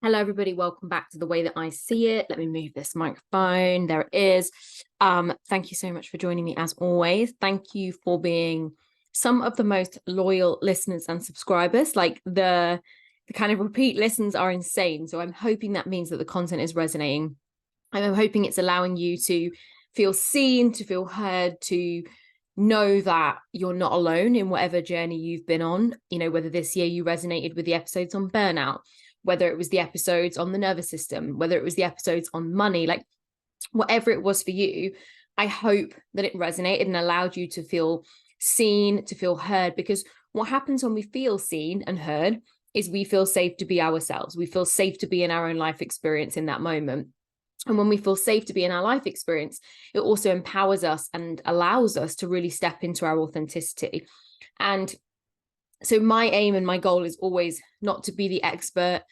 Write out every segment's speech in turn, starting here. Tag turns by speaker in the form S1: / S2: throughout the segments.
S1: Hello, everybody. Welcome back to The Way That I See It. Let me move this microphone. There it is. Thank you so much for joining me as always. Thank you for being some of the most loyal listeners and subscribers. Like the kind of repeat listens are insane. So I'm hoping that means that the content is resonating. I'm hoping it's allowing you to feel seen, to feel heard, to know that you're not alone in whatever journey you've been on. You know, whether this year you resonated with the episodes on burnout, whether it was the episodes on the nervous system, whether it was the episodes on money, like whatever it was for you, I hope that it resonated and allowed you to feel seen, to feel heard. Because what happens when we feel seen and heard is we feel safe to be ourselves. We feel safe to be in our own life experience in that moment. And when we feel safe to be in our life experience, it also empowers us and allows us to really step into our authenticity. And so my aim and my goal is always not to be the expert,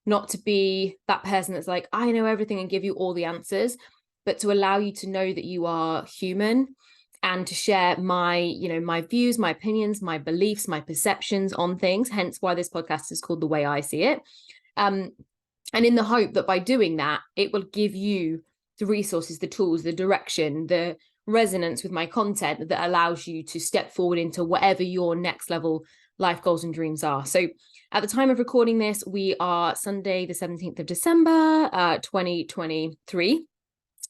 S1: not to be that person that's like, I know everything and give you all the answers, but to allow you to know that you are human and to share my views, my opinions, my beliefs, my perceptions on things, hence why this podcast is called The Way I See It. And in the hope that by doing that, it will give you the resources, the tools, the direction, the resonance with my content that allows you to step forward into whatever your next level life goals and dreams are. So at the time of recording this, we are Sunday, the 17th of December, 2023.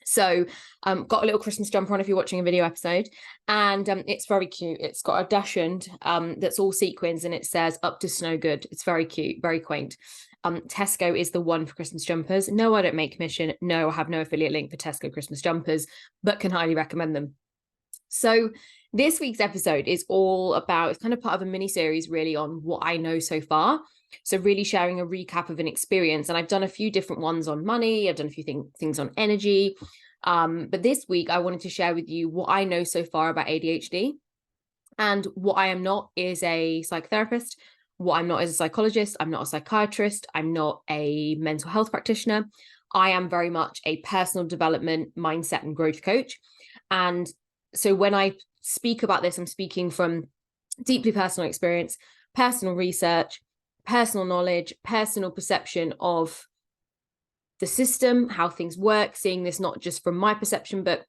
S1: So got a little Christmas jumper on if you're watching a video episode, and it's very cute. It's got a dachshund that's all sequins and it says up to snow good. It's very cute, very quaint. Tesco is the one for Christmas jumpers. No, I don't make commission. No, I have no affiliate link for Tesco Christmas jumpers, but can highly recommend them. So this week's episode is all about, it's kind of part of a mini series really on what I know so far. So really sharing a recap of an experience. And I've done a few different ones on money. I've done a few things on energy. But this week I wanted to share with you what I know so far about ADHD. And what I am not is a psychotherapist. What I'm not is a psychologist. I'm not a psychiatrist. I'm not a mental health practitioner. I am very much a personal development, mindset, and growth coach. And so when I speak about this, I'm speaking from deeply personal experience, personal research, personal knowledge, personal perception of the system, how things work, seeing this not just from my perception, but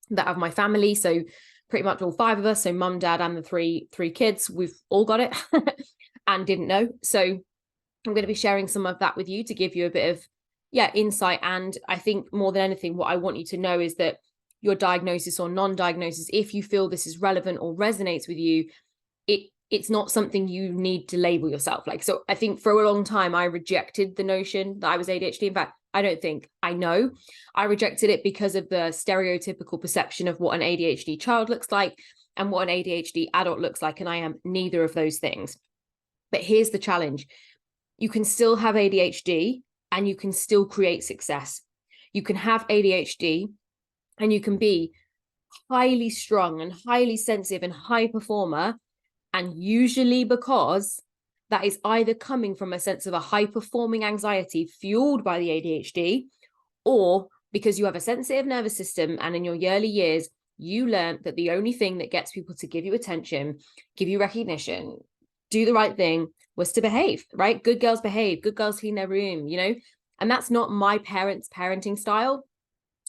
S1: that of my family. So pretty much all five of us, so mum, dad, and the three kids, we've all got it and didn't know. So I'm going to be sharing some of that with you to give you a bit of insight. And I think more than anything, what I want you to know is that your diagnosis or non-diagnosis, if you feel this is relevant or resonates with you, it's not something you need to label yourself. Like, so I think for a long time, I rejected the notion that I was ADHD. In fact, I know I rejected it because of the stereotypical perception of what an ADHD child looks like and what an ADHD adult looks like. And I am neither of those things. But here's the challenge. You can still have ADHD and you can still create success. You can have ADHD and you can be highly strung and highly sensitive and high performer. And usually because that is either coming from a sense of a high performing anxiety fueled by the ADHD, or because you have a sensitive nervous system and in your early years, you learned that the only thing that gets people to give you attention, give you recognition, do the right thing was to behave, right? Good girls behave, good girls clean their room, and that's not my parents' parenting style,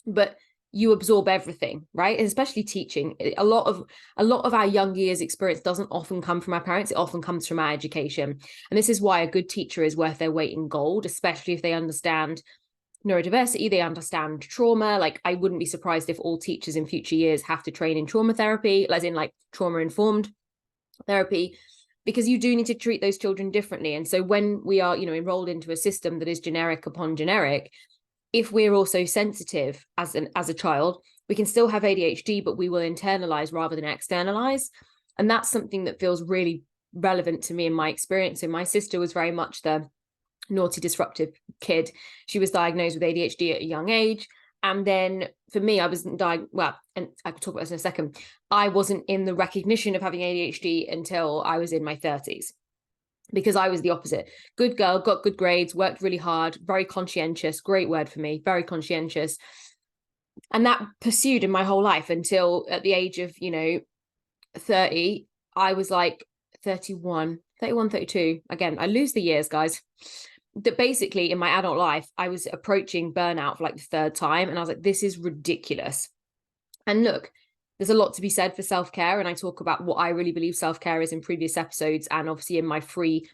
S1: but you absorb everything, right? And especially teaching. A lot of our young years experience doesn't often come from our parents. It often comes from our education. And this is why a good teacher is worth their weight in gold, especially if they understand neurodiversity, they understand trauma. Like, I wouldn't be surprised if all teachers in future years have to train in trauma therapy, as in like trauma-informed therapy, because you do need to treat those children differently. And so when we are, enrolled into a system that is generic upon generic, if we're also sensitive as a child, we can still have ADHD, but we will internalize rather than externalize. And that's something that feels really relevant to me in my experience. So my sister was very much the naughty, disruptive kid. She was diagnosed with ADHD at a young age. And then for me, I wasn't and I could talk about this in a second. I wasn't in the recognition of having ADHD until I was in my 30s. Because I was the opposite. Good girl, got good grades, worked really hard, very conscientious, great word for me, very conscientious. And that pursued in my whole life until at the age of, 30, I was like 31, 32. Again, I lose the years, guys. that basically in my adult life, I was approaching burnout for like the third time. And I was like, this is ridiculous. And look, there's a lot to be said for self-care. And I talk about what I really believe self-care is in previous episodes, and obviously in my free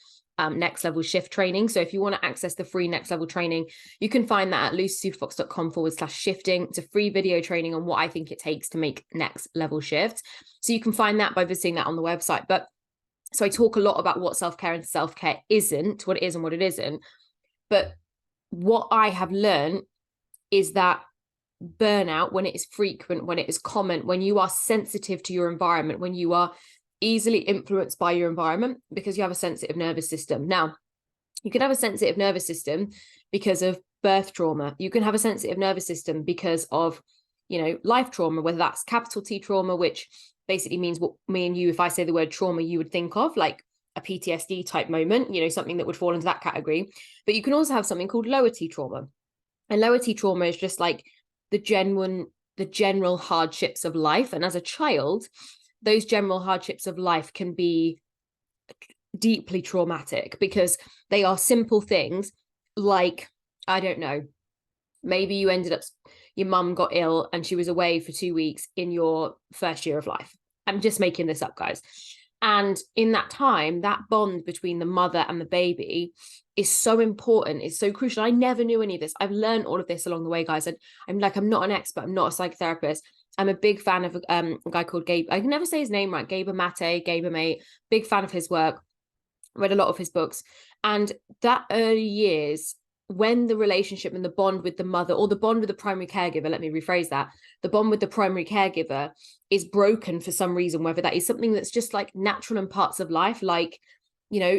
S1: next level shift training. So if you want to access the free next level training, you can find that at lucysuperfox.com/shifting. It's a free video training on what I think it takes to make next level shifts. So you can find that by visiting that on the website. But so I talk a lot about what self-care and self-care isn't, what it is and what it isn't. But what I have learned is that burnout, when it is frequent, when it is common, when you are sensitive to your environment, when you are easily influenced by your environment because you have a sensitive nervous system. Now, you can have a sensitive nervous system because of birth trauma. You can have a sensitive nervous system because of, life trauma, whether that's capital T trauma, which basically means what me and you, if I say the word trauma, you would think of like a PTSD type moment, something that would fall into that category. But you can also have something called lower T trauma. And lower T trauma is just like the general hardships of life. And as a child, those general hardships of life can be deeply traumatic because they are simple things like, I don't know, maybe your mum got ill and she was away for 2 weeks in your first year of life. I'm just making this up, guys. And in that time, that bond between the mother and the baby is so important. It's so crucial. I never knew any of this. I've learned all of this along the way, guys. And I'm not an expert. I'm not a psychotherapist. I'm a big fan of a guy called Gabe. I can never say his name right. Gabe Mate. Big fan of his work. Read a lot of his books. And that early years, when the relationship and the bond with the mother, or the bond with the primary caregiver, let me rephrase that, the bond with the primary caregiver is broken for some reason, whether that is something that's just like natural in parts of life, like,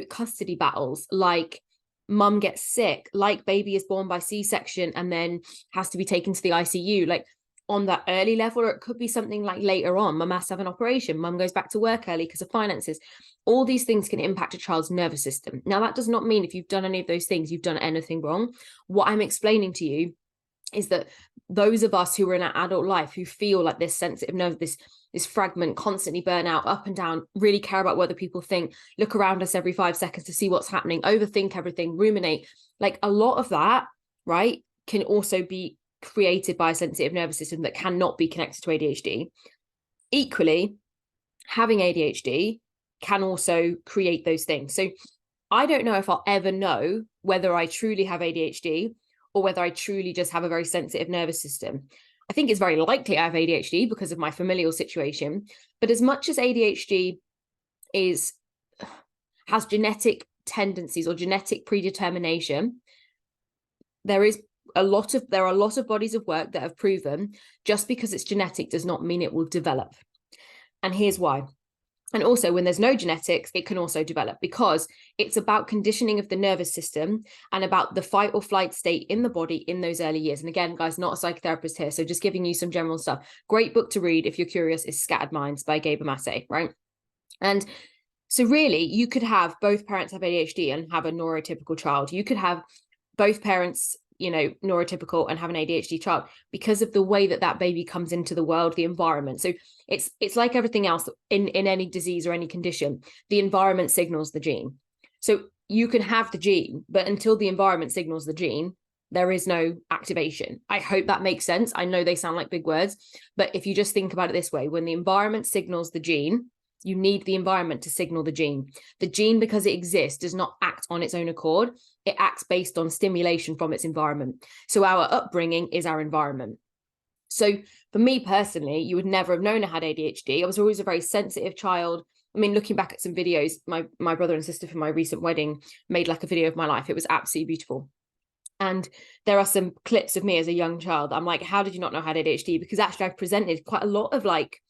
S1: custody battles, like mum gets sick, like baby is born by C-section and then has to be taken to the ICU, like on that early level. Or it could be something like later on, mum has to have an operation, mum goes back to work early because of finances. All these things can impact a child's nervous system. Now, that does not mean if you've done any of those things, you've done anything wrong. What I'm explaining to you is that those of us who are in our adult life, who feel like this sensitive nerve, this fragment, constantly burn out, up and down, really care about what other people think, look around us every 5 seconds to see what's happening, overthink everything, ruminate, like a lot of that, right, can also be created by a sensitive nervous system that cannot be connected to ADHD. Equally, having ADHD can also create those things. So I don't know if I'll ever know whether I truly have ADHD or whether I truly just have a very sensitive nervous system. I think it's very likely I have ADHD because of my familial situation. But as much as ADHD has genetic tendencies or genetic predetermination, there are a lot of bodies of work that have proven just because it's genetic does not mean it will develop. And here's why. And also, when there's no genetics, it can also develop because it's about conditioning of the nervous system and about the fight or flight state in the body in those early years. And again, guys, not a psychotherapist here, so just giving you some general stuff. Great book to read if you're curious is Scattered Minds by Gabe Mate, right? And so really, you could have both parents have ADHD and have a neurotypical child. You could have both parents, neurotypical and have an ADHD child because of the way that baby comes into the world, the environment. So it's like everything else in any disease or any condition, the environment signals the gene. So you can have the gene, but until the environment signals the gene, there is no activation. I hope that makes sense. I know they sound like big words, but if you just think about it this way, when the environment signals the gene, you need the environment to signal the gene. The gene, because it exists, does not act on its own accord. It acts based on stimulation from its environment. So our upbringing is our environment. So for me personally, you would never have known I had ADHD. I was always a very sensitive child. I mean, looking back at some videos, my brother and sister for my recent wedding made like a video of my life. It was absolutely beautiful. And there are some clips of me as a young child. I'm like, how did you not know I had ADHD? Because actually I've presented quite a lot of like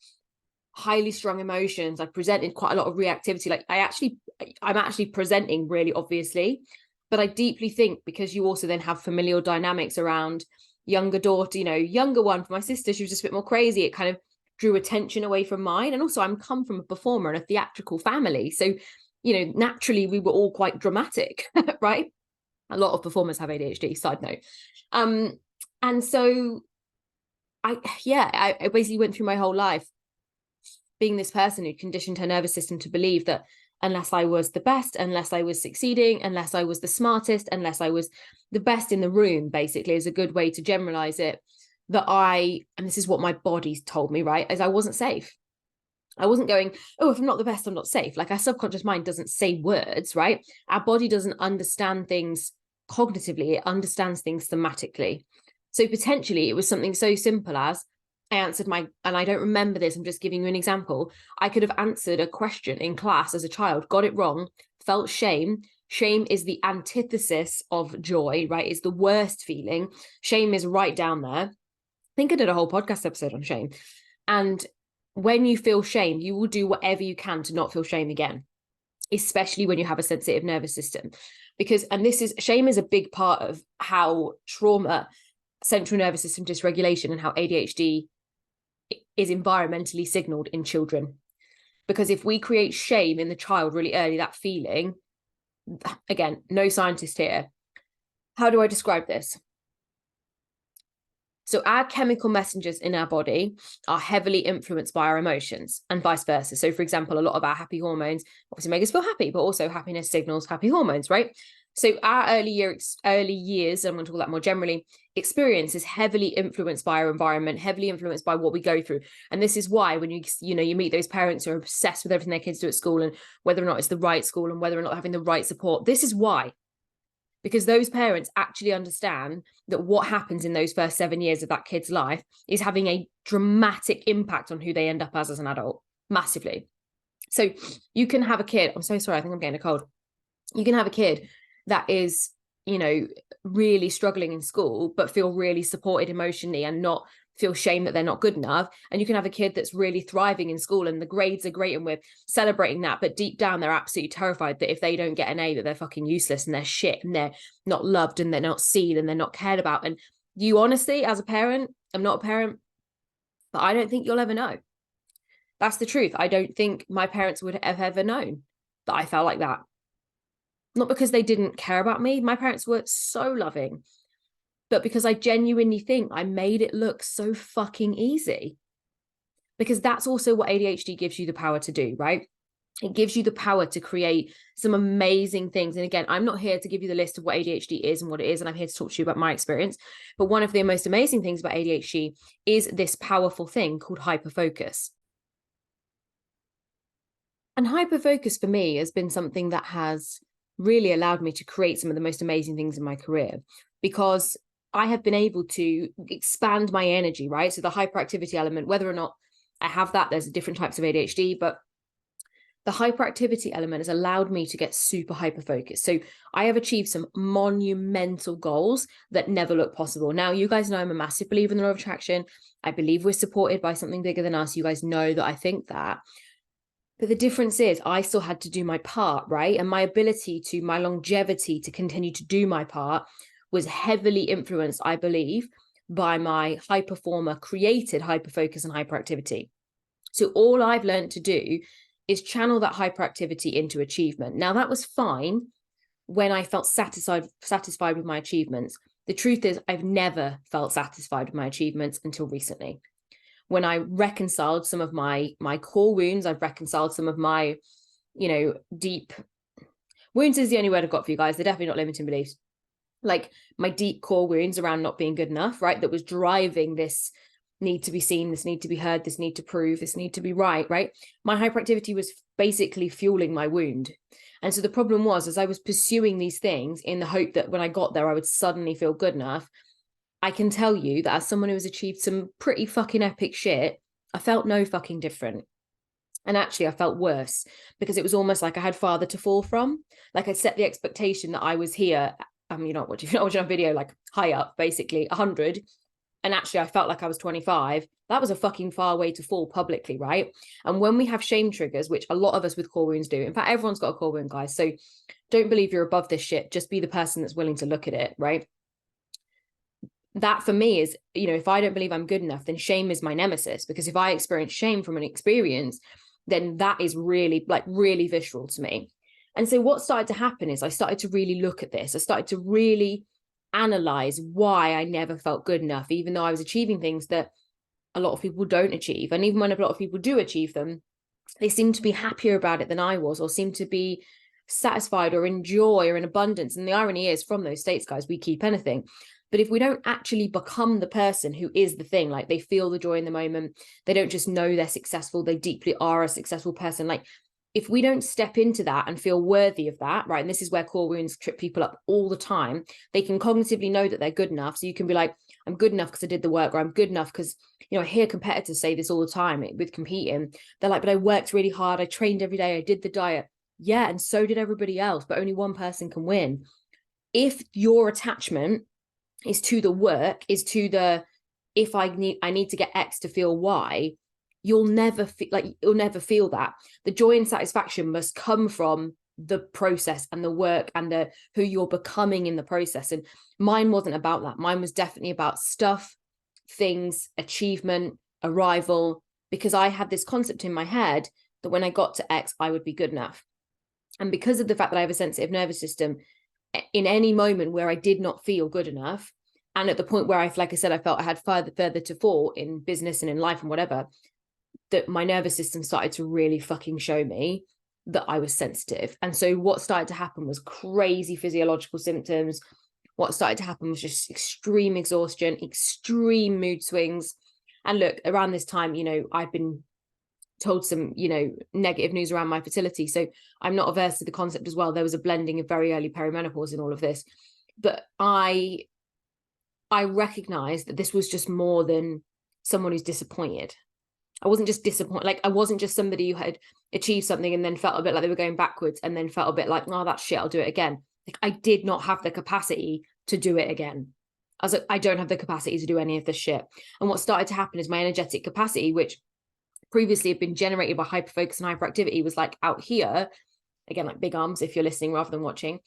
S1: highly strong emotions. I've presented quite a lot of reactivity. Like I'm actually presenting really obviously, but I deeply think because you also then have familial dynamics around younger daughter, younger one for my sister, she was just a bit more crazy. It kind of drew attention away from mine. And also I'm come from a performer and a theatrical family. So, naturally we were all quite dramatic, right? A lot of performers have ADHD, side note. And so I basically went through my whole life being this person who conditioned her nervous system to believe that unless I was the best, unless I was succeeding, unless I was the smartest, unless I was the best in the room, basically, is a good way to generalize it, that and this is what my body's told me, right, is I wasn't safe. I wasn't going, oh, if I'm not the best, I'm not safe. Like, our subconscious mind doesn't say words, right? Our body doesn't understand things cognitively, it understands things thematically. So potentially it was something so simple as I answered and I don't remember this, I'm just giving you an example. I could have answered a question in class as a child, got it wrong, felt shame. Shame is the antithesis of joy, right? It's the worst feeling. Shame is right down there. I think I did a whole podcast episode on shame. And when you feel shame, you will do whatever you can to not feel shame again, especially when you have a sensitive nervous system. Shame is a big part of how trauma, central nervous system dysregulation, and how ADHD is environmentally signaled in children. Because if we create shame in the child really early, that feeling, again, no scientist here. How do I describe this? So our chemical messengers in our body are heavily influenced by our emotions and vice versa. So for example, a lot of our happy hormones obviously make us feel happy, but also happiness signals happy hormones, right? So our early years, I'm going to talk about more generally, experience is heavily influenced by our environment, heavily influenced by what we go through. And this is why when you meet those parents who are obsessed with everything their kids do at school and whether or not it's the right school and whether or not having the right support, this is why. Because those parents actually understand that what happens in those first 7 years of that kid's life is having a dramatic impact on who they end up as an adult, massively. So you can have a kid, I'm so sorry, I think I'm getting a cold. You can have a kid that is, really struggling in school, but feel really supported emotionally and not feel shame that they're not good enough. And you can have a kid that's really thriving in school and the grades are great and we're celebrating that, but deep down they're absolutely terrified that if they don't get an A, that they're fucking useless and they're shit and they're not loved and they're not seen and they're not cared about. And you honestly, as a parent, I'm not a parent, but I don't think you'll ever know. That's the truth. I don't think my parents would have ever known that I felt like that. Not because they didn't care about me. My parents were so loving, but because I genuinely think I made it look so fucking easy. Because that's also what ADHD gives you the power to do, right? It gives you the power to create some amazing things. And again, I'm not here to give you the list of what ADHD is and what it is, and I'm here to talk to you about my experience. But one of the most amazing things about ADHD is this powerful thing called hyperfocus. And hyperfocus for me has been something that has really allowed me to create some of the most amazing things in my career, because I have been able to expand my energy, right? So the hyperactivity element, whether or not I have that, there's different types of ADHD, but the hyperactivity element has allowed me to get super hyper focused. So I have achieved some monumental goals that never looked possible. Now, you guys know I'm a massive believer in the law of attraction. I believe we're supported by something bigger than us. You guys know that I think that. But the difference is I still had to do my part, right? And my longevity to continue to do my part was heavily influenced, I believe, by my high performer created hyperfocus and hyperactivity. So all I've learned to do is channel that hyperactivity into achievement. Now, that was fine when I felt satisfied with my achievements. The truth is I've never felt satisfied with my achievements until recently. When I reconciled some of my core wounds, I've reconciled some of my, deep wounds is the only word I've got for you guys. They're definitely not limiting beliefs. Like my deep core wounds around not being good enough, right? That was driving this need to be seen, this need to be heard, this need to prove, this need to be right? My hyperactivity was basically fueling my wound. And so the problem was, as I was pursuing these things in the hope that when I got there, I would suddenly feel good enough, I can tell you that as someone who has achieved some pretty fucking epic shit, I felt no fucking different. And actually I felt worse, because it was almost like I had farther to fall from. Like I set the expectation that I was here, you're not watching a video, like high up, basically 100. And actually I felt like I was 25. That was a fucking far way to fall publicly, right? And when we have shame triggers, which a lot of us with core wounds do, in fact, everyone's got a core wound, guys. So don't believe you're above this shit. Just be the person that's willing to look at it, right? That for me is, if I don't believe I'm good enough, then shame is my nemesis. Because if I experience shame from an experience, then that is really visceral to me. And so what started to happen is I started to really look at this. I started to really analyze why I never felt good enough, even though I was achieving things that a lot of people don't achieve. And even when a lot of people do achieve them, they seemed to be happier about it than I was, or seemed to be satisfied or in joy or in abundance. And the irony is, from those states, guys, we keep anything. But if we don't actually become the person who is the thing, like they feel the joy in the moment, they don't just know they're successful, they deeply are a successful person. Like if we don't step into that and feel worthy of that, right? And this is where core wounds trip people up all the time. They can cognitively know that they're good enough. So you can be like, I'm good enough because I did the work, or I'm good enough because, you know, I hear competitors say this all the time with competing. They're like, but I worked really hard. I trained every day. I did the diet. Yeah. And so did everybody else, but only one person can win. If your attachment is to the work, is to the, if I need to get X to feel Y, you'll never feel that. The joy and satisfaction must come from the process and the work and the who you're becoming in the process. And mine wasn't about that. Mine was definitely about stuff, things, achievement, arrival, because I had this concept in my head that when I got to X, I would be good enough. And because of the fact that I have a sensitive nervous system, in any moment where I did not feel good enough, and at the point where like I said, I felt I had further to fall in business and in life and whatever, that my nervous system started to really fucking show me that I was sensitive. And so what started to happen was crazy physiological symptoms. What started to happen was just extreme exhaustion, extreme mood swings. And look, around this time, you know, I've been told some, you know, negative news around my fertility. So I'm not averse to the concept as well. There was a blending of very early perimenopause in all of this. But I recognized that this was just more than someone who's disappointed. I wasn't just disappointed. Like I wasn't just somebody who had achieved something and then felt a bit like they were going backwards and then felt a bit like, oh, that's shit, I'll do it again. Like I did not have the capacity to do it again. I was like, I don't have the capacity to do any of this shit. And what started to happen is my energetic capacity, which previously had been generated by hyperfocus and hyperactivity, was like out here, again, like big arms, if you're listening rather than watching.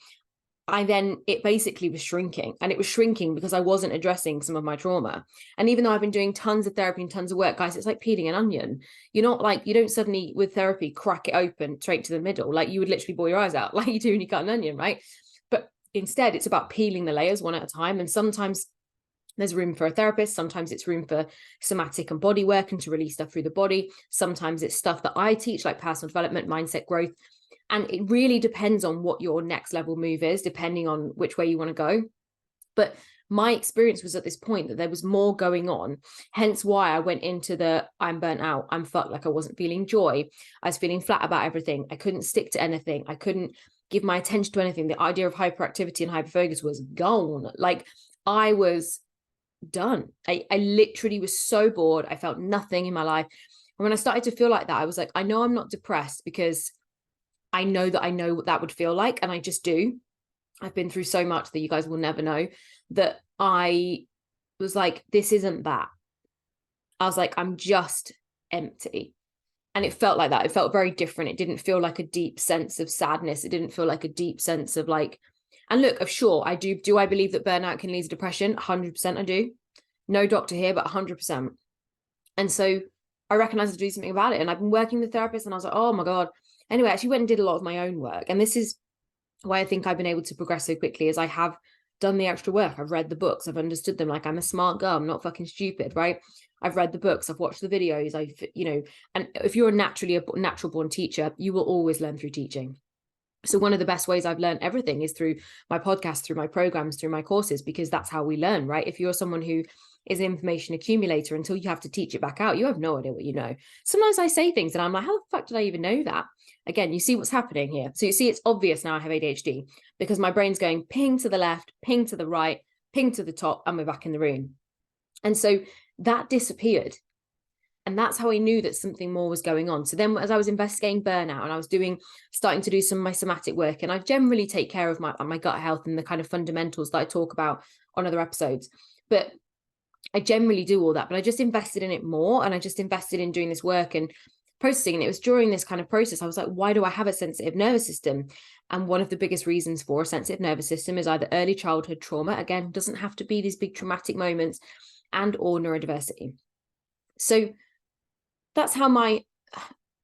S1: It basically was shrinking, and it was shrinking because I wasn't addressing some of my trauma. And even though I've been doing tons of therapy and tons of work, guys, it's like peeling an onion. You're not like, you don't suddenly with therapy crack it open straight to the middle. Like you would literally boil your eyes out like you do when you cut an onion, right? But instead it's about peeling the layers one at a time. And sometimes there's room for a therapist. Sometimes it's room for somatic and body work and to release stuff through the body. Sometimes it's stuff that I teach, like personal development, mindset growth. And it really depends on what your next level move is, depending on which way you want to go. But my experience was at this point that there was more going on. Hence why I went into the I'm burnt out, I'm fucked, like I wasn't feeling joy. I was feeling flat about everything. I couldn't stick to anything. I couldn't give my attention to anything. The idea of hyperactivity and hyperfocus was gone. Like I was done. I literally was so bored. I felt nothing in my life. And when I started to feel like that, I was like, I know I'm not depressed because I know that I know what that would feel like. And I just do. I've been through so much that you guys will never know, that I was like, this isn't that. I was like, I'm just empty. And it felt like that. It felt very different. It didn't feel like a deep sense of sadness. It didn't feel like a deep sense of like, and look, sure, I do. Do I believe that burnout can lead to depression? 100% I do. No doctor here, but 100%. And so I recognized to do something about it. And I've been working with therapists and I was like, oh my God. Anyway, I actually went and did a lot of my own work. And this is why I think I've been able to progress so quickly, is I have done the extra work. I've read the books. I've understood them. Like I'm a smart girl. I'm not fucking stupid, right? I've read the books. I've watched the videos. And if you're a natural born teacher, you will always learn through teaching. So one of the best ways I've learned everything is through my podcast, through my programs, through my courses, because that's how we learn, right? If you're someone who is an information accumulator, until you have to teach it back out, you have no idea what you know. Sometimes I say things and I'm like, how the fuck did I even know that? Again, you see what's happening here. So you see, it's obvious now I have ADHD because my brain's going ping to the left, ping to the right, ping to the top, and we're back in the room. And so that disappeared. And that's how I knew that something more was going on. So then as I was investigating burnout and I was starting to do some of my somatic work, and I generally take care of my gut health and the kind of fundamentals that I talk about on other episodes. But I generally do all that, but I just invested in it more. And I just invested in doing this work and processing. And it was during this kind of process, I was like, why do I have a sensitive nervous system? And one of the biggest reasons for a sensitive nervous system is either early childhood trauma, again, doesn't have to be these big traumatic moments, and or neurodiversity. So that's how my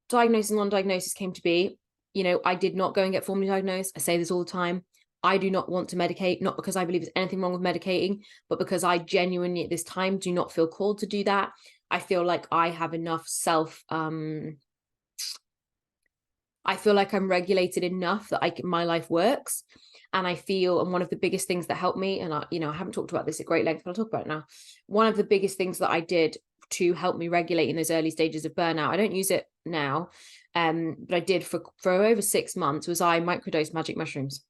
S1: diagnosis and non-diagnosis came to be. You know, I did not go and get formally diagnosed. I say this all the time. I do not want to medicate, not because I believe there's anything wrong with medicating, but because I genuinely at this time do not feel called to do that. I feel like I have enough I feel like I'm regulated enough that my life works. And I feel, and one of the biggest things that helped me, and I haven't talked about this at great length, but I'll talk about it now. One of the biggest things that I did to help me regulate in those early stages of burnout, I don't use it now, but I did for over 6 months, was I microdosed magic mushrooms,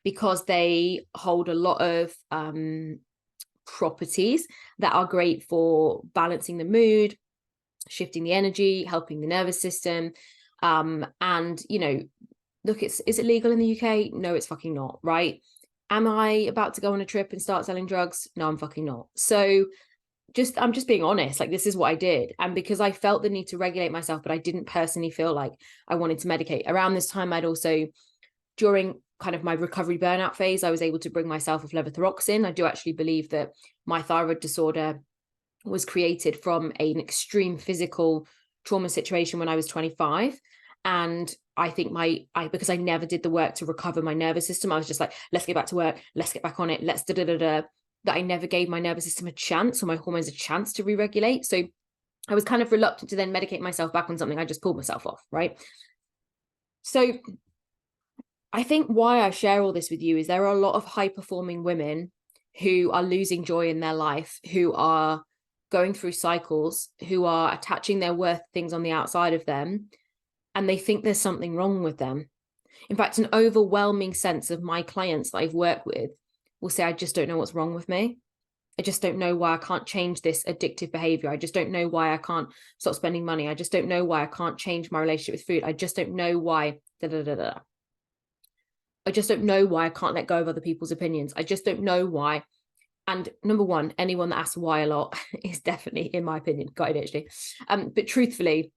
S1: because they hold a lot of properties that are great for balancing the mood, shifting the energy, helping the nervous system. And look, is it legal in the UK? No, it's fucking not, right? Am I about to go on a trip and start selling drugs? No, I'm fucking not. So I'm just being honest, like, this is what I did. And because I felt the need to regulate myself, but I didn't personally feel like I wanted to medicate. Around this time, I'd also, during kind of my recovery burnout phase, I was able to bring myself with levothyroxine. I do actually believe that my thyroid disorder was created from an extreme physical trauma situation when I was 25. And I think because I never did the work to recover my nervous system, I was just like, let's get back to work, let's get back on it, let's that I never gave my nervous system a chance, or my hormones a chance to re-regulate. So I was kind of reluctant to then medicate myself back on something I just pulled myself off, right? So I think why I share all this with you is there are a lot of high-performing women who are losing joy in their life, who are going through cycles, who are attaching their worth things on the outside of them, and they think there's something wrong with them. In fact, an overwhelming sense of my clients that I've worked with will say, I just don't know what's wrong with me. I just don't know why I can't change this addictive behavior. I just don't know why I can't stop spending money. I just don't know why I can't change my relationship with food. I just don't know why. I just don't know why I can't let go of other people's opinions. I just don't know why. And number one, anyone that asks why a lot is definitely, in my opinion, got ADHD. But truthfully,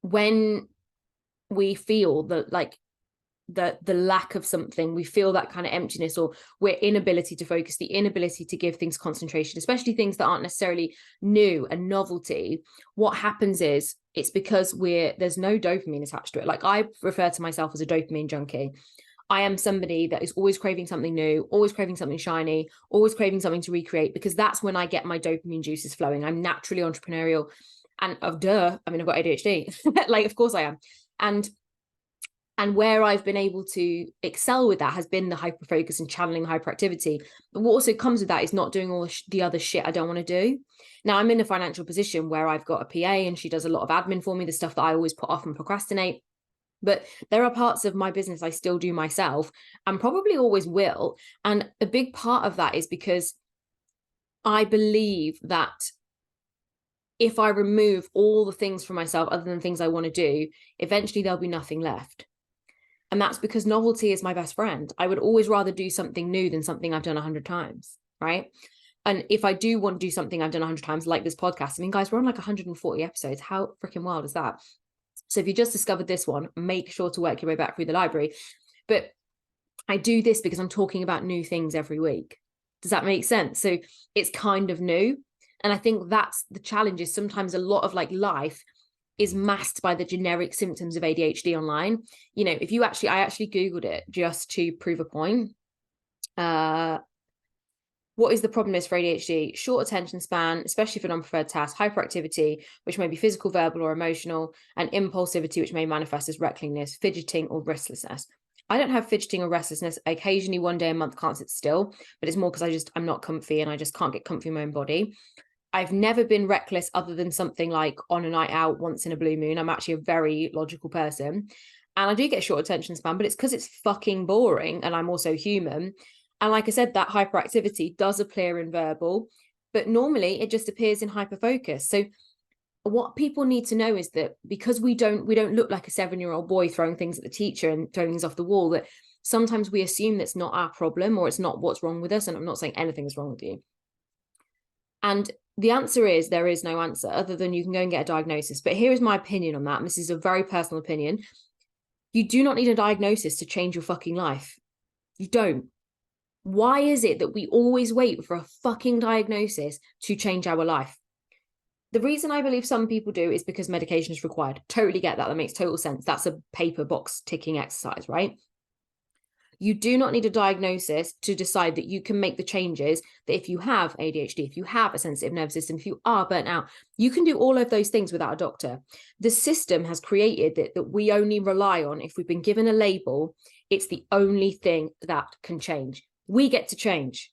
S1: when we feel that, like, the lack of something, we feel that kind of emptiness, or we're inability to focus, the inability to give things concentration, especially things that aren't necessarily new and novelty, what happens is it's because there's no dopamine attached to it. Like, I refer to myself as a dopamine junkie. I am somebody that is always craving something new, always craving something shiny, always craving something to recreate, because that's when I get my dopamine juices flowing. I'm naturally entrepreneurial, and I've got ADHD. Like, of course I am. And where I've been able to excel with that has been the hyperfocus and channeling hyperactivity. But what also comes with that is not doing all the other shit I don't want to do. Now, I'm in a financial position where I've got a PA and she does a lot of admin for me, the stuff that I always put off and procrastinate. But there are parts of my business I still do myself, and probably always will. And a big part of that is because I believe that if I remove all the things from myself other than things I want to do, eventually there'll be nothing left. And that's because novelty is my best friend. I would always rather do something new than something I've done 100 times, right? And if I do want to do something I've done 100 times, like this podcast, I mean, guys, we're on like 140 episodes. How freaking wild is that? So if you just discovered this one, make sure to work your way back through the library. But I do this because I'm talking about new things every week. Does that make sense? So it's kind of new. And I think that's the challenge, is sometimes a lot of like life is masked by the generic symptoms of ADHD online. If I actually Googled it just to prove a point. What is the problem list for ADHD? Short attention span, especially for non-preferred tasks, hyperactivity, which may be physical, verbal, or emotional, and impulsivity, which may manifest as recklessness, fidgeting, or restlessness. I don't have fidgeting or restlessness. I occasionally one day a month can't sit still, but it's more because I'm not comfy and I just can't get comfy in my own body. I've never been reckless other than something like on a night out once in a blue moon. I'm actually a very logical person. And I do get short attention span, but it's because it's fucking boring and I'm also human. And like I said, that hyperactivity does appear in verbal, but normally it just appears in hyperfocus. So what people need to know is that because we don't look like a 7-year-old boy throwing things at the teacher and throwing things off the wall, that sometimes we assume that's not our problem, or it's not what's wrong with us. And I'm not saying anything is wrong with you. And the answer is, there is no answer other than you can go and get a diagnosis. But here is my opinion on that. And this is a very personal opinion. You do not need a diagnosis to change your fucking life. You don't. Why is it that we always wait for a fucking diagnosis to change our life? The reason I believe some people do is because medication is required. Totally get that. That makes total sense. That's a paper box ticking exercise, right? You do not need a diagnosis to decide that you can make the changes, that if you have ADHD, if you have a sensitive nervous system, if you are burnt out, you can do all of those things without a doctor. The system has created that we only rely on if we've been given a label. It's the only thing that can change. We get to change.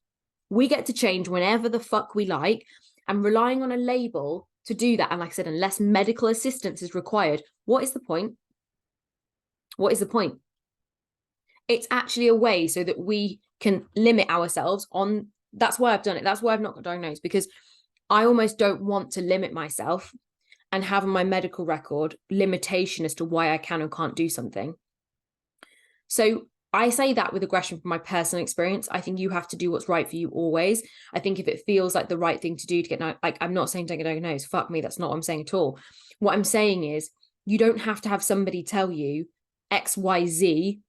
S1: We get to change whenever the fuck we like, and relying on a label to do that. And like I said, unless medical assistance is required, what is the point? What is the point? It's actually a way so that we can limit ourselves on. That's why I've done it. That's why I've not got diagnosed, because I almost don't want to limit myself and have on my medical record limitation as to why I can or can't do something. So I say that with aggression from my personal experience. I think you have to do what's right for you always. I think if it feels like the right thing to do to get, like, I'm not saying don't get diagnosed. Fuck me. That's not what I'm saying at all. What I'm saying is you don't have to have somebody tell you X, Y, Z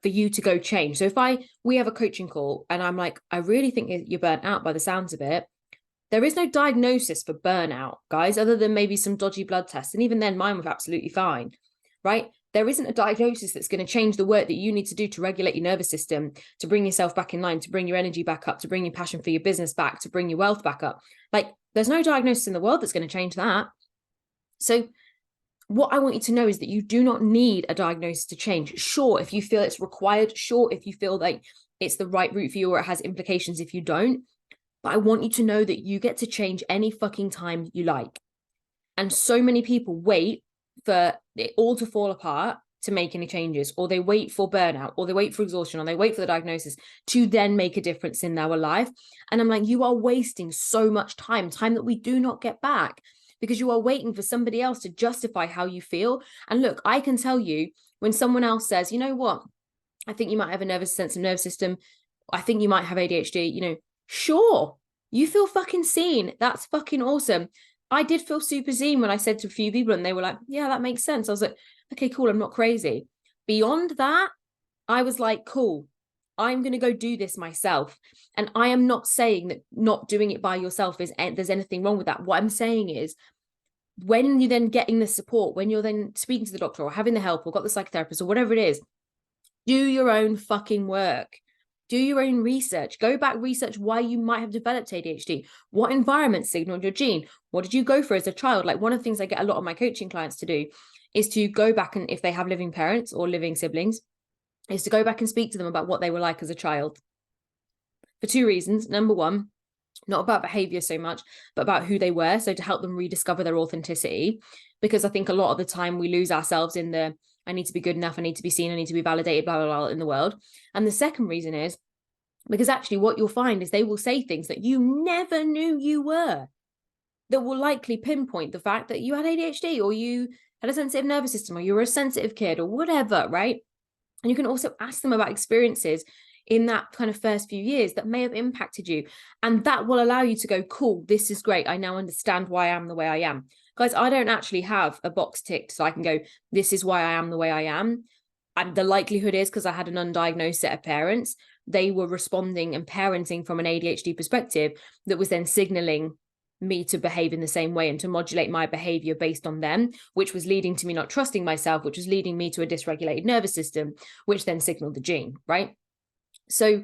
S1: for you to go change. So if we have a coaching call and I'm like, I really think you're burnt out by the sounds of it. There is no diagnosis for burnout, guys, other than maybe some dodgy blood tests. And even then mine was absolutely fine, right? There isn't a diagnosis that's going to change the work that you need to do to regulate your nervous system, to bring yourself back in line, to bring your energy back up, to bring your passion for your business back, to bring your wealth back up. Like, there's no diagnosis in the world that's going to change that. So what I want you to know is that you do not need a diagnosis to change. Sure, if you feel it's required. Sure, if you feel like it's the right route for you, or it has implications if you don't. But I want you to know that you get to change any fucking time you like. And so many people wait for it all to fall apart to make any changes, or they wait for burnout, or they wait for exhaustion, or they wait for the diagnosis to then make a difference in their life. And I'm like, you are wasting so much time that we do not get back, because you are waiting for somebody else to justify how you feel. And look, I can tell you, when someone else says, you know what, I think you might have a sensitive nervous system, I think you might have ADHD, sure, you feel fucking seen. That's fucking awesome. I did feel super seen when I said to a few people and they were like, yeah, that makes sense. I was like, okay, cool, I'm not crazy. Beyond that, I was like, cool, I'm going to go do this myself. And I am not saying that not doing it by yourself there's anything wrong with that. What I'm saying is, when you're then getting the support, when you're then speaking to the doctor or having the help or got the psychotherapist or whatever it is, do your own fucking work. Do your own research. Go back, research why you might have developed ADHD. What environment signaled your gene? What did you go for as a child? Like, one of the things I get a lot of my coaching clients to do is to go back, and if they have living parents or living siblings, is to go back and speak to them about what they were like as a child. For two reasons. Number one, not about behavior so much, but about who they were. So to help them rediscover their authenticity, because I think a lot of the time we lose ourselves in the, I need to be good enough, I need to be seen, I need to be validated, blah, blah, blah, in the world. And the second reason is because actually what you'll find is they will say things that you never knew you were, that will likely pinpoint the fact that you had ADHD, or you had a sensitive nervous system, or you were a sensitive kid, or whatever, right? And you can also ask them about experiences in that kind of first few years that may have impacted you. And that will allow you to go, cool, this is great. I now understand why I am the way I am. Guys, I don't actually have a box ticked so I can go, this is why I am the way I am. And the likelihood is, because I had an undiagnosed set of parents, they were responding and parenting from an ADHD perspective that was then signaling me to behave in the same way and to modulate my behavior based on them, which was leading to me not trusting myself, which was leading me to a dysregulated nervous system, which then signaled the gene, right? So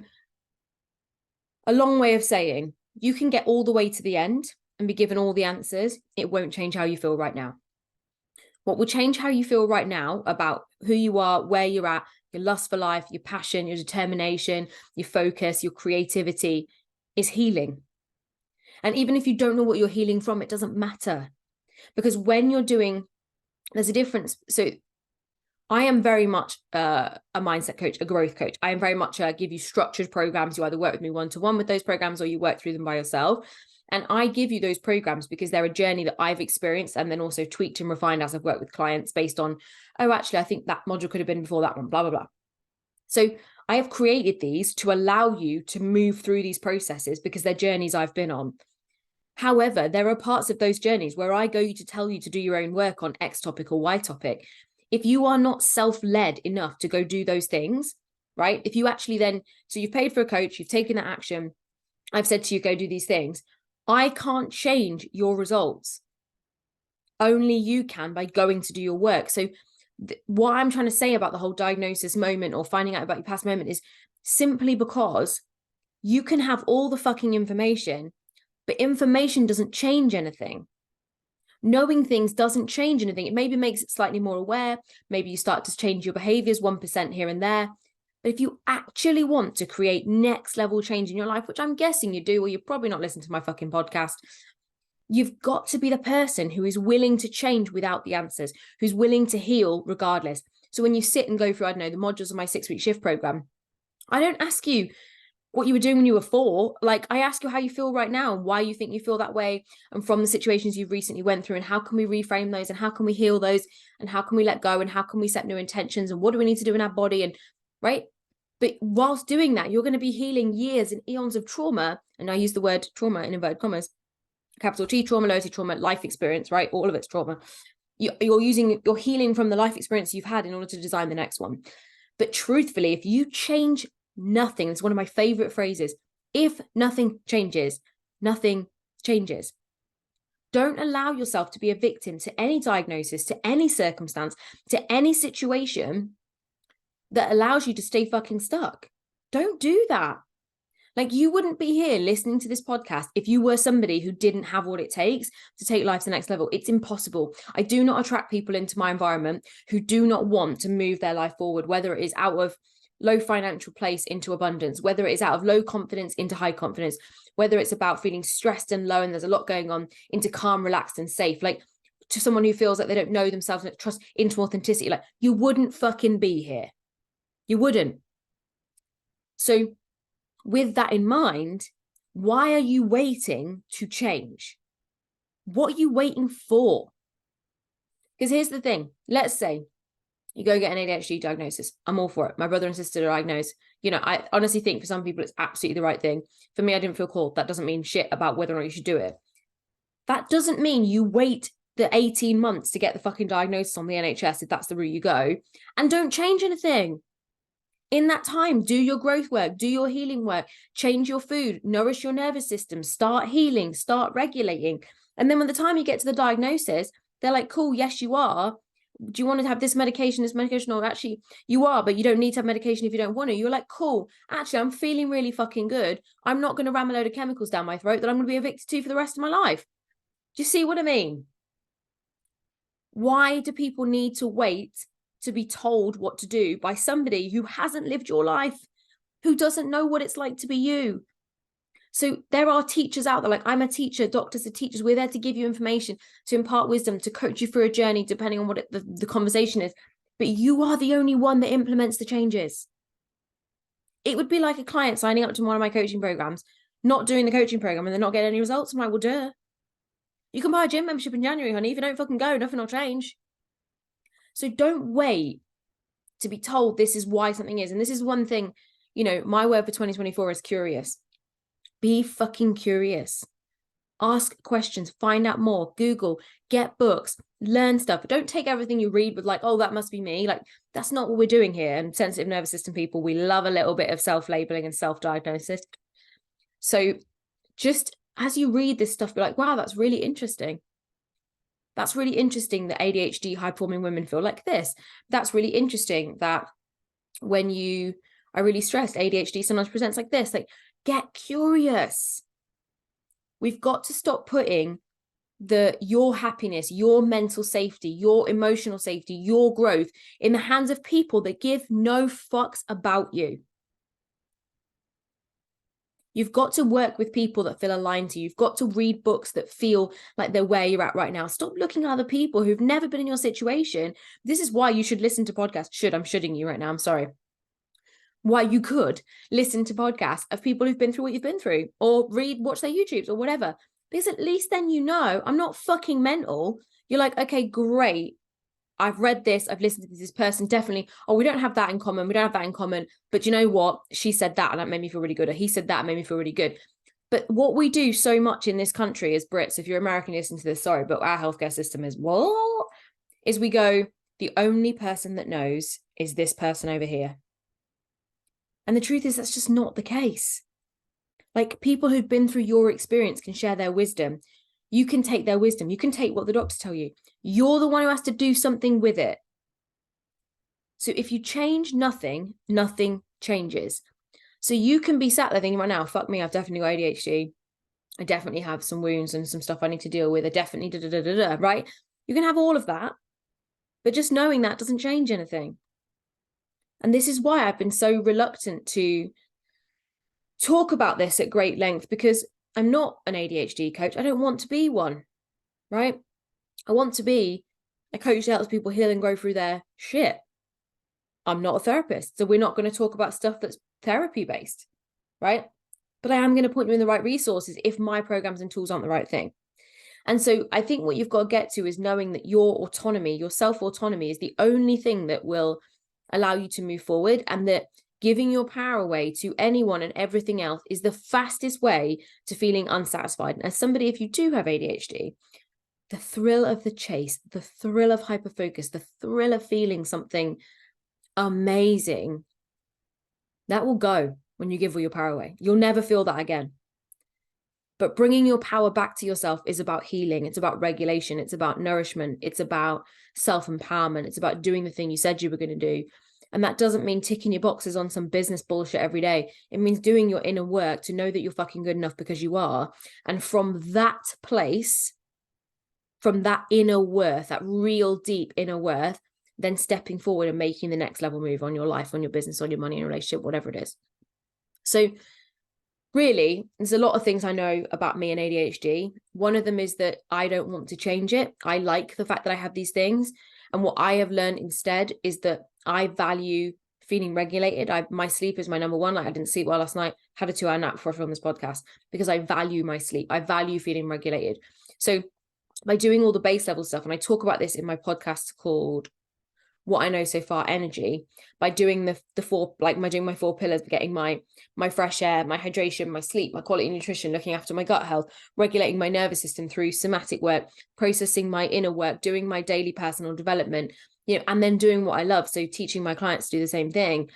S1: a long way of saying, you can get all the way to the end and be given all the answers. It won't change how you feel right now. What will change how you feel right now about who you are, where you're at, your lust for life, your passion, your determination, your focus, your creativity, is healing. And even if you don't know what you're healing from, it doesn't matter. Because when you're doing, there's a difference. So I am very much a mindset coach, a growth coach. I am very much give you structured programs. You either work with me one-to-one with those programs, or you work through them by yourself. And I give you those programs because they're a journey that I've experienced and then also tweaked and refined as I've worked with clients based on, oh, actually, I think that module could have been before that one, blah, blah, blah. So I have created these to allow you to move through these processes because they're journeys I've been on. However, there are parts of those journeys where I go to tell you to do your own work on X topic or Y topic. If you are not self-led enough to go do those things, right? If you actually then, so you've paid for a coach, you've taken that action, I've said to you, go do these things. I can't change your results. Only you can by going to do your work. So what I'm trying to say about the whole diagnosis moment or finding out about your past moment is simply because you can have all the fucking information, but information doesn't change anything. Knowing things doesn't change anything. It maybe makes it slightly more aware. Maybe you start to change your behaviors 1% here and there. But if you actually want to create next level change in your life, which I'm guessing you do, or you're probably not listening to my fucking podcast, you've got to be the person who is willing to change without the answers, who's willing to heal regardless. So when you sit and go through, I don't know, the modules of my 6-week shift program, I don't ask you what you were doing when you were 4. Like, I ask you how you feel right now and why you think you feel that way, and from the situations you've recently went through, and how can we reframe those, and how can we heal those, and how can we let go, and how can we set new intentions, and what do we need to do in our body, and right. But whilst doing that, you're going to be healing years and eons of trauma. And I use the word trauma in inverted commas, capital T trauma, lowercase trauma, life experience, right? All of it's trauma. You're healing from the life experience you've had in order to design the next one. But truthfully, if you change nothing, it's one of my favorite phrases. If nothing changes, nothing changes. Don't allow yourself to be a victim to any diagnosis, to any circumstance, to any situation that allows you to stay fucking stuck. Don't do that. Like, you wouldn't be here listening to this podcast if you were somebody who didn't have what it takes to take life to the next level. It's impossible. I do not attract people into my environment who do not want to move their life forward, whether it is out of low financial place into abundance, whether it is out of low confidence into high confidence, whether it's about feeling stressed and low and there's a lot going on into calm, relaxed and safe. Like, to someone who feels like they don't know themselves and trust into authenticity, like, you wouldn't fucking be here. You wouldn't. So with that in mind, why are you waiting to change? What are you waiting for? Because here's the thing. Let's say you go get an ADHD diagnosis. I'm all for it. My brother and sister are diagnosed. You know, I honestly think for some people it's absolutely the right thing. For me, I didn't feel called. That doesn't mean shit about whether or not you should do it. That doesn't mean you wait the 18 months to get the fucking diagnosis on the NHS, if that's the route you go, and don't change anything. In that time, do your growth work, do your healing work, change your food, nourish your nervous system, start healing, start regulating. And then by the time you get to the diagnosis, they're like, cool, yes, you are. Do you want to have this medication, or actually you are, but you don't need to have medication if you don't want to. You're like, cool, actually, I'm feeling really fucking good. I'm not going to ram a load of chemicals down my throat that I'm going to be addicted to for the rest of my life. Do you see what I mean? Why do people need to wait to be told what to do by somebody who hasn't lived your life, who doesn't know what it's like to be you? So there are teachers out there, like I'm a teacher, doctors are teachers. We're there to give you information, to impart wisdom, to coach you through a journey, depending on what the conversation is. But you are the only one that implements the changes. It would be like a client signing up to one of my coaching programs, not doing the coaching program, and they're not getting any results. I'm like, well, duh. You can buy a gym membership in January, honey. If you don't fucking go, nothing will change. So don't wait to be told this is why something is. And this is one thing, you know, my word for 2024 is curious. Be fucking curious. Ask questions, find out more, Google, get books, learn stuff. Don't take everything you read with like, oh, that must be me. Like, that's not what we're doing here. And sensitive nervous system people, we love a little bit of self-labeling and self-diagnosis. So just as you read this stuff, be like, wow, that's really interesting. That's really interesting that ADHD high-performing women feel like this. That's really interesting that when you are really stressed, ADHD sometimes presents like this. Like, get curious. We've got to stop putting your happiness, your mental safety, your emotional safety, your growth in the hands of people that give no fucks about you. You've got to work with people that feel aligned to you. You've got to read books that feel like they're where you're at right now. Stop looking at other people who've never been in your situation. This is why you should listen to podcasts. I'm shoulding you right now. I'm sorry. Why you could listen to podcasts of people who've been through what you've been through, or watch their YouTubes or whatever. Because at least then you know, I'm not fucking mental. You're like, okay, great. I've read this, I've listened to this person, definitely. Oh, we don't have that in common. We don't have that in common. But you know what? She said that and that made me feel really good. Or he said that and made me feel really good. But what we do so much in this country as Brits, if you're American, listen to this, sorry, but our healthcare system is, what? Is we go, the only person that knows is this person over here. And the truth is, that's just not the case. Like, people who've been through your experience can share their wisdom. You can take their wisdom. You can take what the doctors tell you. You're the one who has to do something with it. So if you change nothing, nothing changes. So you can be sat there thinking right now, fuck me, I've definitely got ADHD. I definitely have some wounds and some stuff I need to deal with. I definitely right? You can have all of that, but just knowing that doesn't change anything. And this is why I've been so reluctant to talk about this at great length, because I'm not an ADHD coach. I don't want to be one, right? I want to be a coach that helps people heal and grow through their shit. I'm not a therapist, so we're not going to talk about stuff that's therapy based, right? But I am going to point you in the right resources if my programs and tools aren't the right thing. And so I think what you've got to get to is knowing that your autonomy, your self-autonomy, is the only thing that will allow you to move forward, and that giving your power away to anyone and everything else is the fastest way to feeling unsatisfied. And as somebody, if you do have ADHD, the thrill of the chase, the thrill of hyperfocus, the thrill of feeling something amazing, that will go when you give all your power away. You'll never feel that again. But bringing your power back to yourself is about healing. It's about regulation. It's about nourishment. It's about self-empowerment. It's about doing the thing you said you were going to do. And that doesn't mean ticking your boxes on some business bullshit every day. It means doing your inner work to know that you're fucking good enough, because you are. And from that place, from that inner worth, that real deep inner worth, then stepping forward and making the next level move on your life, on your business, on your money and relationship, whatever it is. So really, there's a lot of things I know about me and ADHD. One of them is that I don't want to change it. I like the fact that I have these things. And what I have learned instead is that I value feeling regulated. My sleep is my number one. Like, I didn't sleep well last night, had a 2-hour nap before I filmed this podcast, because I value my sleep. I value feeling regulated. So by doing all the base level stuff, and I talk about this in my podcast called What I Know So Far Energy, by doing the four, like doing my 4 pillars, getting my fresh air, my hydration, my sleep, my quality nutrition, looking after my gut health, regulating my nervous system through somatic work, processing my inner work, doing my daily personal development, and then doing what I love. So teaching my clients to do the same thing.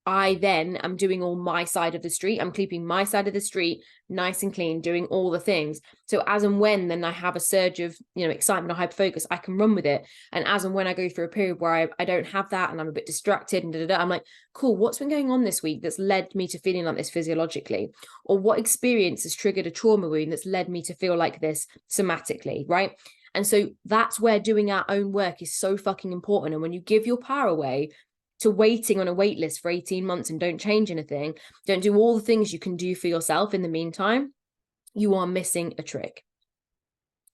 S1: I then am doing all my side of the street. I'm keeping my side of the street nice and clean, doing all the things. So as and when then I have a surge of, excitement or hyperfocus, I can run with it. And as and when I go through a period where I don't have that and I'm a bit distracted and I'm like, cool, what's been going on this week that's led me to feeling like this physiologically? Or what experience has triggered a trauma wound that's led me to feel like this somatically, right? And so that's where doing our own work is so fucking important. And when you give your power away to waiting on a wait list for 18 months and don't change anything, don't do all the things you can do for yourself in the meantime, you are missing a trick.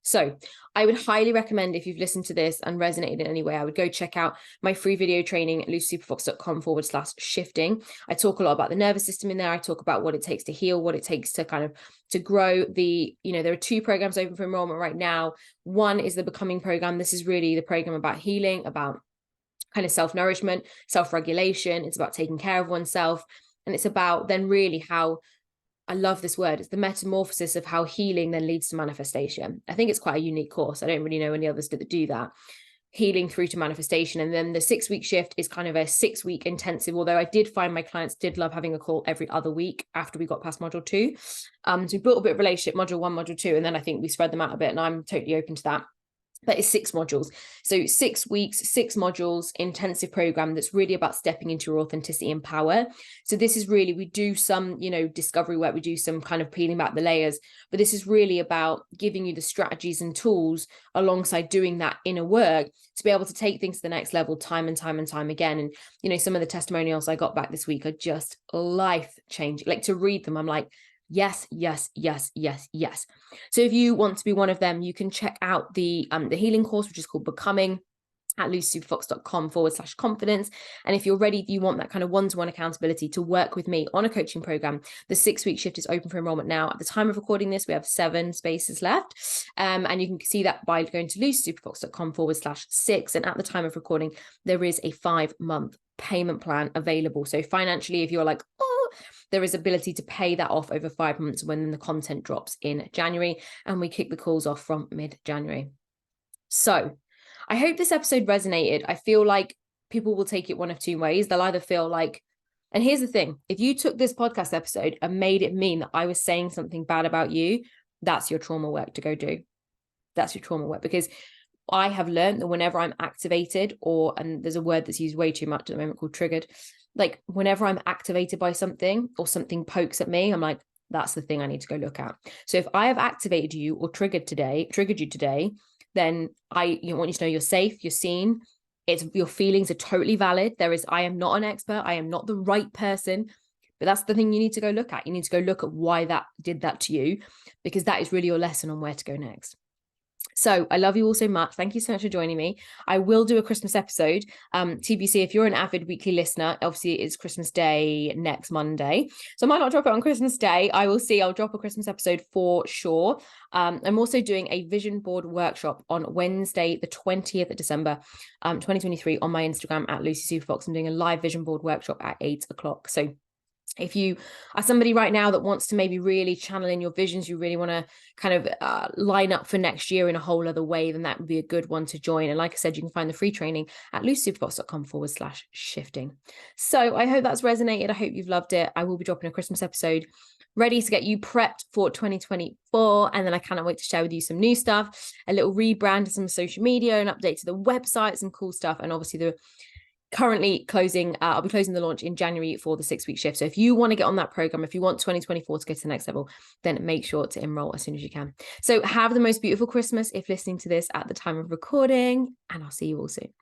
S1: So I would highly recommend, if you've listened to this and resonated in any way, I would go check out my free video training at lucysuperfox.com/shifting. I talk a lot about the nervous system in there. I talk about what it takes to heal, what it takes to to grow. There are 2 programs open for enrollment right now. One is the Becoming program. This is really the program about healing, about kind of self-nourishment, self-regulation. It's about taking care of oneself. And it's about then really how, I love this word, it's the metamorphosis of how healing then leads to manifestation. I think it's quite a unique course. I don't really know any others that do that. Healing through to manifestation. And then the 6-week shift is kind of a 6-week intensive, although I did find my clients did love having a call every other week after we got past module 2. So we built a bit of relationship, module 1, module 2, and then I think we spread them out a bit, and I'm totally open to that. But it's 6 modules. So 6 weeks, 6 modules, intensive program that's really about stepping into your authenticity and power. So this is really, we do some, discovery work, we do some kind of peeling back the layers, but this is really about giving you the strategies and tools alongside doing that inner work to be able to take things to the next level time and time and time again. And, some of the testimonials I got back this week are just life changing. Like, to read them, I'm like, yes, yes, yes, yes, yes. So if you want to be one of them, you can check out the healing course, which is called Becoming, at lucysuperfox.com/confidence. And if you're ready, you want that kind of one-to-one accountability to work with me on a coaching program, the 6-week shift is open for enrollment now. At the time of recording this, we have 7 spaces left. And you can see that by going to lucysuperfox.com/6. And at the time of recording, there is a 5-month payment plan available. So financially, if you're like, there is ability to pay that off over 5 months when the content drops in January, and we kick the calls off from mid-January. So I hope this episode resonated. I feel like people will take it one of 2 ways. They'll either feel like, and here's the thing, if you took this podcast episode and made it mean that I was saying something bad about you, that's your trauma work to go do. That's your trauma work, because I have learned that whenever I'm activated, and there's a word that's used way too much at the moment called triggered, like whenever I'm activated by something or something pokes at me, I'm like, that's the thing I need to go look at. So if I have activated you or triggered you today, then I want you to know you're safe, you're seen. Your feelings are totally valid. I am not an expert. I am not the right person, but that's the thing you need to go look at. You need to go look at why that did that to you, because that is really your lesson on where to go next. So I love you all so much. Thank you so much for joining me. I will do a Christmas episode. TBC, if you're an avid weekly listener, obviously it's Christmas Day next Monday. So I might not drop it on Christmas Day. I will see. I'll drop a Christmas episode for sure. I'm also doing a vision board workshop on Wednesday, the 20th of December, 2023 on my Instagram at Lucy Superfox. I'm doing a live vision board workshop at 8 o'clock. So if you are somebody right now that wants to maybe really channel in your visions, you really want to kind of line up for next year in a whole other way, then that would be a good one to join. And like I said, you can find the free training at lucysuperfox.com/shifting. So I hope that's resonated. I hope you've loved it. I will be dropping a Christmas episode ready to get you prepped for 2024. And then I cannot wait to share with you some new stuff, a little rebrand to some social media, an update to the website, some cool stuff. And obviously currently closing, I'll be closing the launch in January for the 6-week shift. So if you want to get on that program, if you want 2024 to go to the next level, then make sure to enroll as soon as you can. So have the most beautiful Christmas if listening to this at the time of recording, and I'll see you all soon.